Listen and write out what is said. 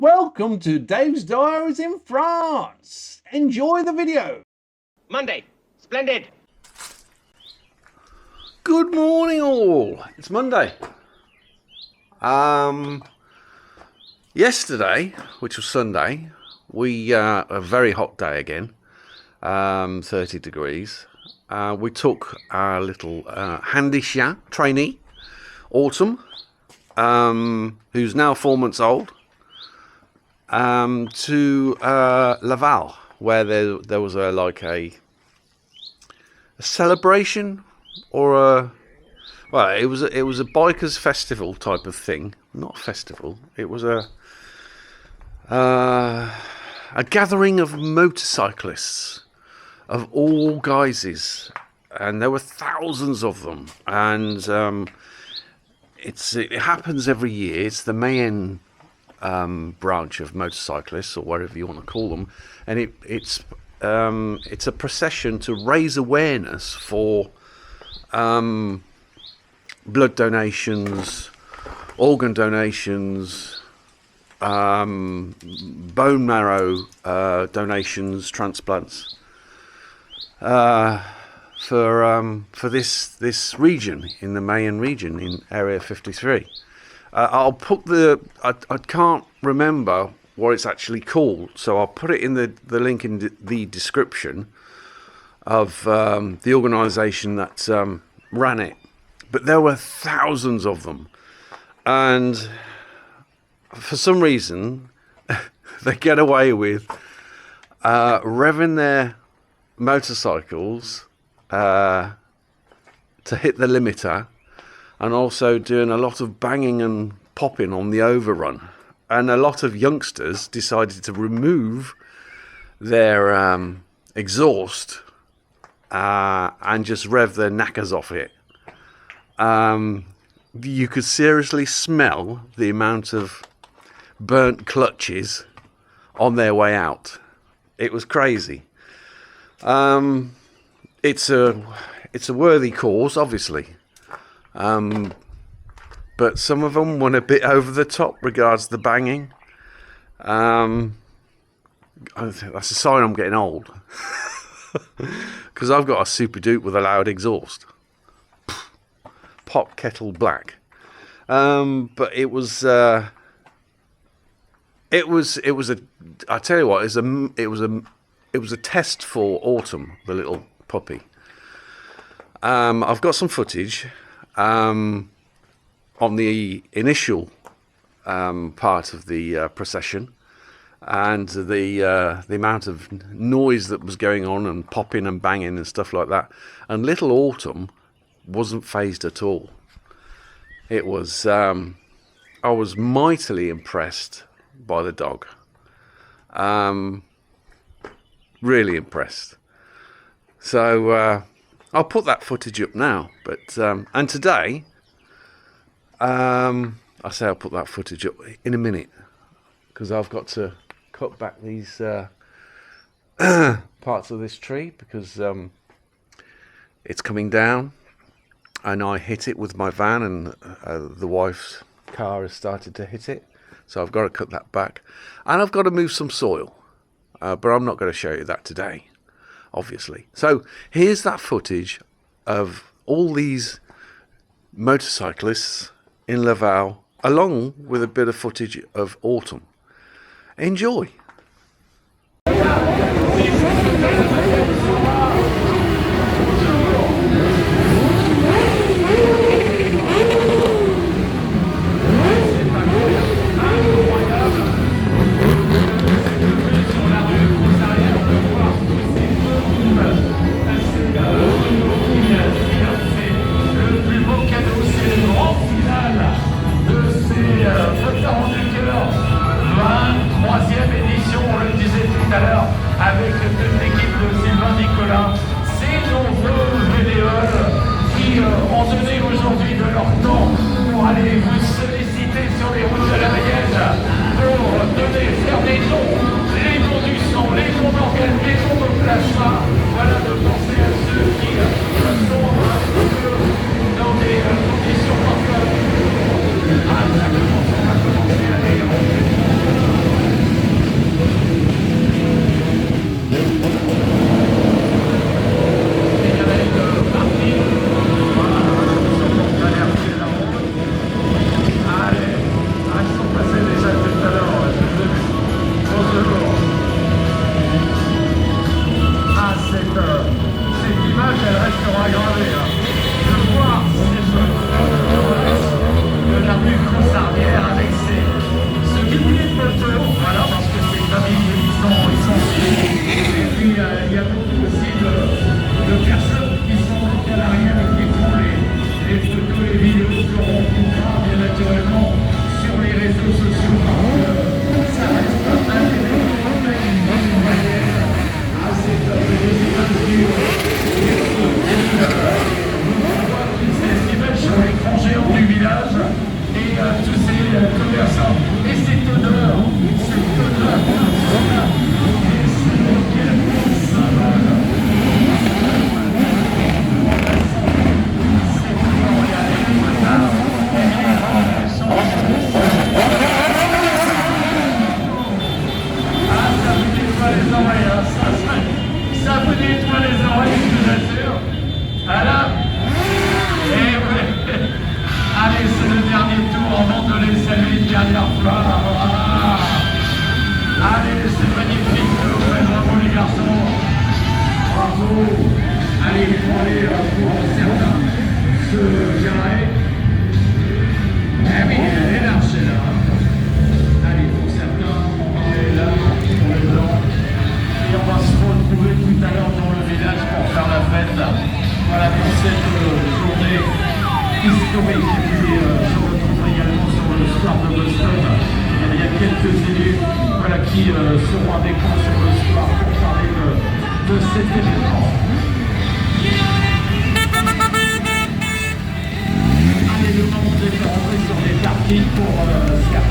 Welcome to Dave's Diaries in France. Enjoy the video. Monday. Splendid. Good morning all. It's Monday. Yesterday, which was Sunday, we a very hot day again, 30 degrees. We took our little handy chien trainee, Autumn, who's now 4 months old, to Laval, where there was a celebration, or it was a bikers festival type of thing. Not a festival. It was a gathering of motorcyclists of all guises, and there were thousands of them. And it happens every year. It's the Mayenne branch of motorcyclists, or whatever you want to call them, and it's a procession to raise awareness for blood donations, organ donations, bone marrow donations, transplants, for this region, in the Mayenne region, in Area 53. I'll put I can't remember what it's actually called, so I'll put it in the link in the description of the organisation that ran it. But there were thousands of them, and for some reason they get away with revving their motorcycles to hit the limiter, and also doing a lot of banging and popping on the overrun. And a lot of youngsters decided to remove their exhaust and just rev their knackers off it. You could seriously smell the amount of burnt clutches on their way out. It was crazy. It's a worthy cause, obviously. But some of them went a bit over the top regards the banging. That's a sign I'm getting old, because I've got a Super Duke with a loud exhaust. Pot kettle black. But it was a. I tell you what, it was a test for Autumn, the little puppy. I've got some footage on the initial part of the procession, and the amount of noise that was going on, and popping and banging and stuff like that. And little Autumn wasn't fazed at all. It was I was mightily impressed by the dog. Really impressed. So I'll put that footage up now. But and today, I say I'll put that footage up in a minute, because I've got to cut back these parts of this tree, because it's coming down, and I hit it with my van, and the wife's car has started to hit it, so I've got to cut that back, and I've got to move some soil, but I'm not going to show you that today, obviously. So here's that footage of all these motorcyclists in Laval, along with a bit of footage of Autumn. Enjoy. Avec toute l'équipe de Sylvain Nicolas, ces nombreux bénévoles qui ont donné aujourd'hui de leur temps pour aller vous solliciter sur les routes de la Mayenne, pour faire des dons, les dons du sang, les dons d'organes, les dons de plasma. Voilà, de penser à ceux qui sont dans des conditions parfois. Ah, ça commence à aller. qui seront avec moi sur le soir pour parler de cet événement. Allez, le moment de faire rentrer sur les parkings pour certains.